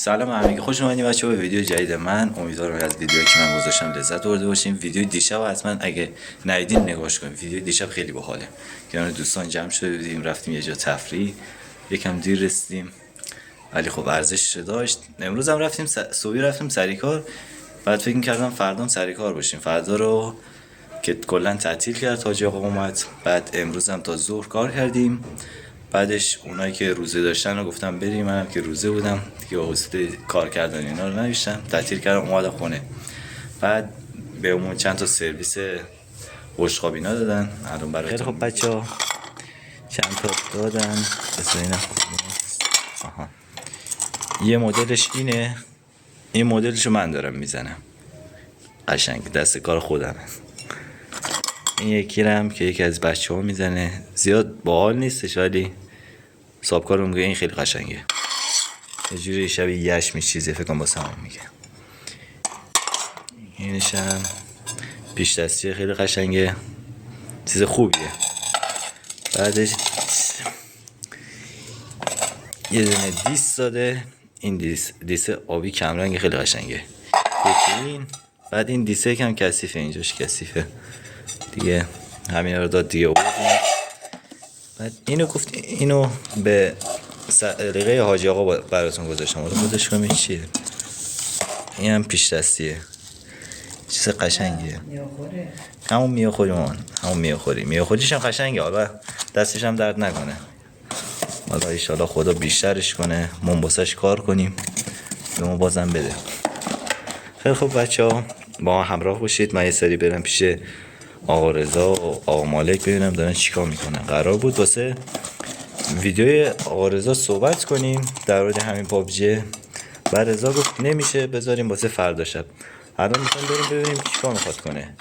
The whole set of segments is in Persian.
سلام همگی، خوش اومدین بچه‌ها به ویدیو جدید من. امیدوارم از ویدیویی که من گذاشتم لذت برده باشین. ویدیو دیشب حتما اگه ندیدین نگاش کنید. ویدیو دیشب خیلی باحاله. کنار دوستان جمع شده بودیم، رفتیم یه جا تفریح، یکم دیر رسیدیم ولی خب ارزشش داشت. امروز هم رفتیم صبحی رفتیم سر کار. بعد فکر کردم فردام سر کار باشیم. فردا رو که کلا تعطیل کرد، حاجی آقا اومد. بعد امروز هم تا ظهر کار کردیم. بعدش اونایی که روزه داشتن رو گفتم بریم، منم که روزه بودم دیگه حوصله کار کردن اینا رو نداشتم، تعطیل کردم اومدم خونه. بعد بهمون چند تا سرویس بشقاب اینا دادن الان براتون. خیلی خب بچه‌ها چند تا دادن. ببینم آها، یه مدلش اینه، این مدلشو من دارم میزنم، قشنگ دست کار خودمه. این یکی رم که یکی از بچه‌ها میزنه، زیاد باحال نیستش ولی صاحبکارم میگه این خیلی قشنگه. یه جوری شبیه یشمی چیزی فکر کنم واسه همون میگه. اینش هم پیش دستیه، خیلی قشنگه، چیز خوبیه. بعدش یه دونه دیس داده، این دیس آبی کمرنگ خیلی قشنگه. یکی این، بعد این دیسه یکم کثیفه، اینجاش کثیفه دیگه، همین رو داد دیگه آوردیم. بعد اینو گفت اینو به سلیقه حاجی آقا براتون گذاشتم. حالا خودش کنم این چیه. این هم پیش دستیه، چیز قشنگیه. همون میاخوری مامان، همون میاخوریش هم قشنگه. حالا دستش هم درد نکنه. حالا ایشالا خدا بیشترش کنه، منباسش کار کنیم به ما بازم بده. خیلی خوب بچه‌ها با ما همراه باشید. من یه سری برم پیش آقا رضا و آقا مالک ببینم دارن چیکار میکنن. قرار بود واسه ویدیوی آقا رضا صحبت کنیم در مورد همین پابجی، بعد رضا گفت نمیشه، بذاریم واسه فردا شب. الان میخوایم بریم ببینیم چیکار میخواد کنه،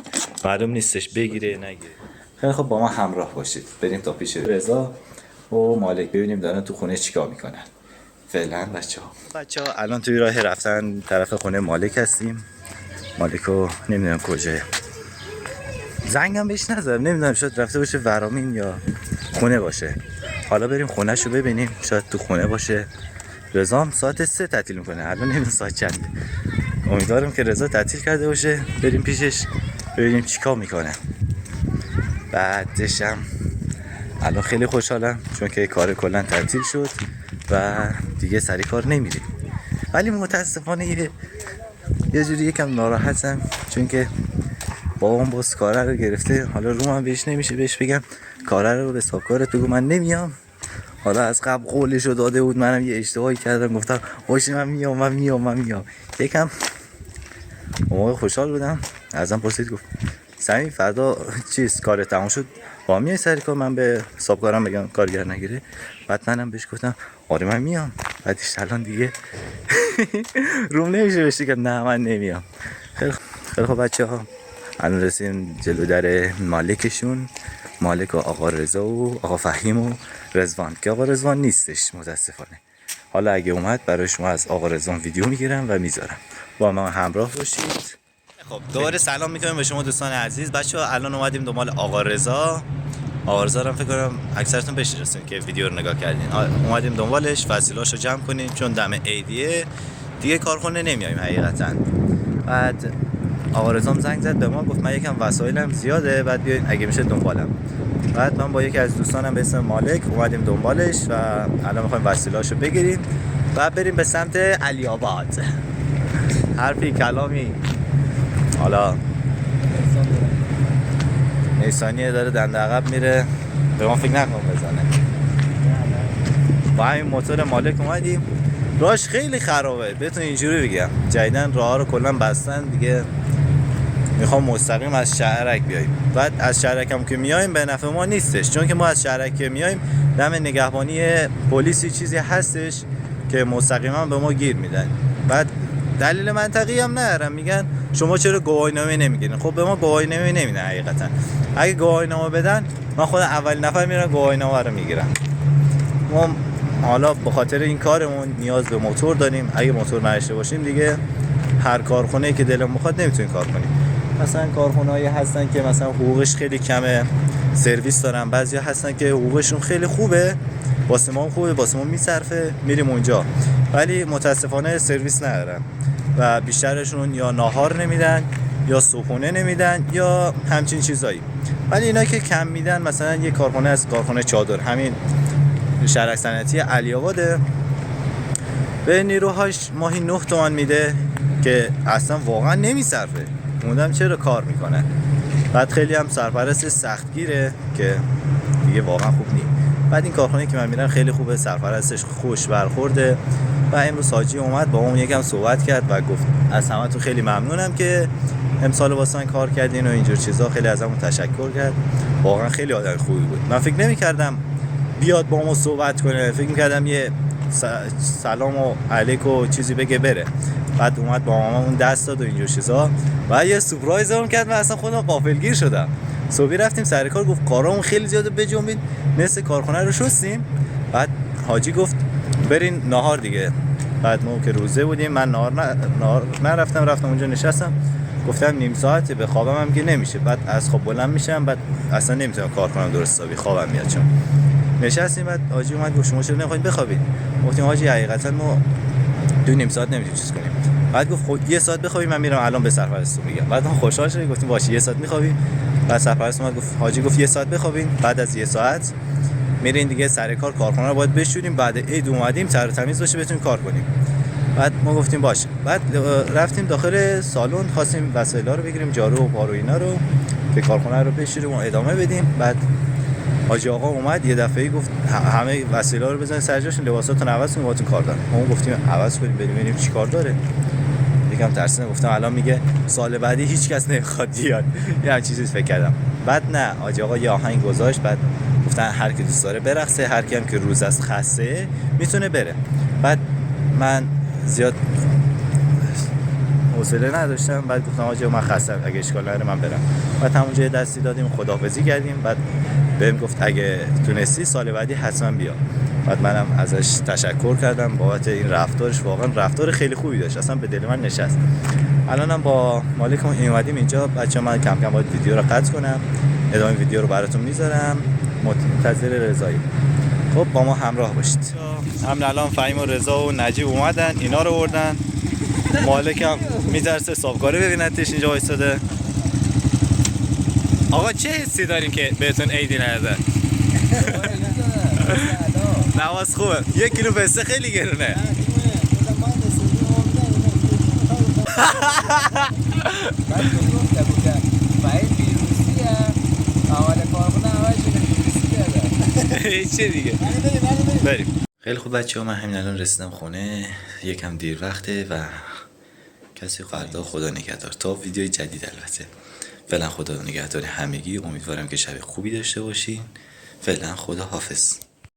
معلوم نیستش بگیره نگیره. خیلی خب با ما همراه باشید، بریم تا پیش رضا و مالک ببینیم دارن تو خونه چیکار میکنن. فعلا بچه‌ها الان توی راه رفتن طرف خونه مالک هستیم. مالکو نمیدونم کجاست، زنگم بهش نزدم، نمیدونم شاید رفته باشه ورامین یا خونه باشه. حالا بریم خونه‌شو ببینیم، شاید تو خونه باشه. رضا هم ساعت 3 تعطیل میکنه، الان نمیدونم ساعت چنده. امیدوارم که رضا تعطیل کرده باشه، بریم پیشش ببینیم چیکار میکنه. بعدش هم الان خیلی خوشحالم چون که کار کلا تعطیل شد و دیگه سری کار نمیریم. ولی متاسفانه یه جوری یکم ناراحتم چون که بابام باز کاره رو گرفته. حالا رو من بهش نمیشه بهش بگم کاره رو به حسابکارت بگو من نمیام. حالا از قبل قولشو داده بود، منم یه اشتباهی کردم گفتم باشه من میام. یکم موقع خوشحال بودم، ازم پرسید گفت سمی فردا چیز کار تموم شد با میای سر کار، من به حسابکارم بگم کارگر نگیره. بعد منم بهش گفتم آره من میام. بعدش الان دیگه روم نمیشه بهش بگم نه من نمیام. خیلی خوب بچه‌ها الان رسیدیم جلو در مالکشون، مالک و آقا رضا و آقا فهیم و رضوان، که آقا رضوان نیستش متاسفانه. حالا اگه اومد برای شما از آقا رضوان ویدیو میگیرم و میذارم، با ما همراه باشید. خب دوباره سلام میکنیم به شما دوستان عزیز. بچه‌ها الان اومدیم دنبال آقا رضا. آقا رضا رو فکر کنم اکثرتون بشناسین که ویدیو رو نگاه کردین. اومدیم دنبالش وسیله‌اشو جمع کنیم چون دم عیدیه دیگه کارخونه نمیایم حقیقتا. بعد آقا رضا زنگ زد به ما گفت من یکم وسایلم زیاده، بعد بیاین اگه میشه دنبالم. بعد من با یکی از دوستانم به اسم مالک اومدیم دنبالش و الان میخوایم وسیله‌اشو بگیریم و بریم به سمت علی آباد. حرفی کلامی حالا نیسانیه داره دنده عقب میره، به ما فکر نکنم بزنه. با همین موتور مالک اومدیم. راهش خیلی خرابه، بهتون اینجوری بگم، جدیدن راه رو کلا بستن دیگه. میخوام مستقیم از شهرک بیاییم. بعد از شهرک هم که میایم به نفع ما نیستش، چون که ما از شهرک که میایم دم نگهبانی پلیسی چیزی هستش که مستقیما به ما گیر میدن. بعد دلیل منطقی هم ندارن، میگن شما چرا گواهینامه نمیگیرین. خب به ما گواهینامه نمیدن حقیقتا. اگه گواهینامه بدن من خود اول نفر میرم گواهینامه رو میگیرم. ما حالا به خاطر این کارمون نیاز به موتور داریم. اگه موتور نداشته باشیم دیگه هر کارخونه‌ای که دلمون میخواد نمیتونیم کار کنیم. مثلا کارخونه‌ای هستن که مثلا حقوقش خیلی کمه، سرویس دارن. بعضیا هستن که حقوقشون خیلی خوبه واسه ما خوبه، واسه ما میصرفه، میریم اونجا. ولی متاسفانه سرویس ندارن و بیشترشون یا ناهار نمیدن یا صبحونه نمیدن یا همچین چیزایی. ولی اینا که کم میدن، مثلا یه کارخونه از کارخونه چادر همین شهرک صنعتی علی آباده، به نیروهاش ماهی 9 تومن میده که اصلا واقعا نمیصرفه. موندم چرا کار میکنه. بعد خیلی هم سرپرست سختگیره که دیگه واقعا خوب نیست. بعد این کارخونه که من میرم خیلی خوبه، سرپرستش خوش برخورده و امروز حاجی اومد با اون یکم صحبت کرد و گفت از همتون خیلی ممنونم که امسال واسه من کار کردین و اینجور چیزا. خیلی ازمون تشکر کرد، واقعا خیلی آدم خوبی بود. من فکر نمی‌کردم بیاد با ما صحبت کنه، فکر می‌کردم یه سلام و علیک و چیزی بگه بره. بعد اومد با ما اون دست داد و اینجور چیزا و یه سورپرایز هم کرد. من اصلا خودم غافلگیر شدم. صبحی رفتیم سر کار، گفت کارامون خیلی زیاده بجنبین، نصف کارخونه رو شستیم. بعد حاجی گفت برین ناهار دیگه. بعد ما که روزه بودیم، من ناهار رفتم اونجا نشستم، گفتم نیم ساعته به خوابم هم که نمیشه. بعد از خواب بلند میشم، بعد اصلا نمیتونم کار کنم درست حسابی، خوابم میاد. چون نشستیم بعد حاجی اومد گفت شما چرا نمیخواین بخوابید؟ گفتیم حاجی حقیقتا ما دو نیم ساعت نمیتونیم چیز کنیم. بعد گفت خب یه ساعت بخوابیم، من میرم الان به سرپرستون میگم. بعد ما خوشحال شدیم، گفتیم باشه یه ساعت میخوابیم. بعد سرپرست اومد گفت حاجی گفت یه ساعت بخوابین، بعد از یه ساعت میرین دیگه سر کار، کارخونه رو باید بشوریم، بعد عید اومدیم تر و تمیز باشه بتونیم کار کنیم. بعد ما گفتیم باشه. بعد رفتیم داخل سالن، خواستیم وسایلا رو بگیریم، جارو و پارو اینا رو که کارخونه رو بشوریم و ادامه بدیم. بعد حاجی آقا اومد یه دفعه‌ای گفت همه وسایلا رو بزنید سر جاشون، لباساتون عوض کنید، باهاتون کار دارم. ما گفتیم عوض کنیم بریم ببینیم چیکار داره. یکم ترسیدم، گفتم الان میگه سال بعدی هیچ کس نمیخواد بیاد، یه چیزی فکر کردم. بعد نه، حاجی آقا یه آهنگ گذاشت، بعد گفتن هر کی دوست داره برقصه، هر کی هم که روز از خسته میتونه بره. بعد من زیاد حوصله نداشتم، بعد گفتم حاجی من خستم، اگه اشکال نداره من برم. بعد همونجا یه دستی دادیم، خداحافظی کردیم. بعد بهم گفت اگه تونستی سال بعدی حتما بیا. بعد منم ازش تشکر کردم بابت این رفتارش، واقعا رفتار خیلی خوبی داشت، اصلا به دل من نشست. الانم با مالکم اومدیم اینجا. بچه‌ها من کم کم باید ویدیو رو قطع کنم، ادامه ویدیو رو براتون میذارم، منتظر رضایی. خب با ما همراه باشید. همین الان فهیم و رضا و نجیب اومدن، اینا رو آوردن. مالکم میترسه صابکاره ببینتش اینجا وایساده. آقا چه حسی دارین که بهتون عیدی ندادن؟ نواز خوبه. 1 کیلو پسته خیلی گرونه. چه دیگه؟ بریم. خیلی خوب بچه‌ها، من همین الان رسیدم خونه، یکم دیر وقته و کسی فردا خدا نگهدار تا ویدیوی جدید. البته فعلا خدا نگهدار همگی، امیدوارم که شب خوبی داشته باشین. فعلا خدا حافظ.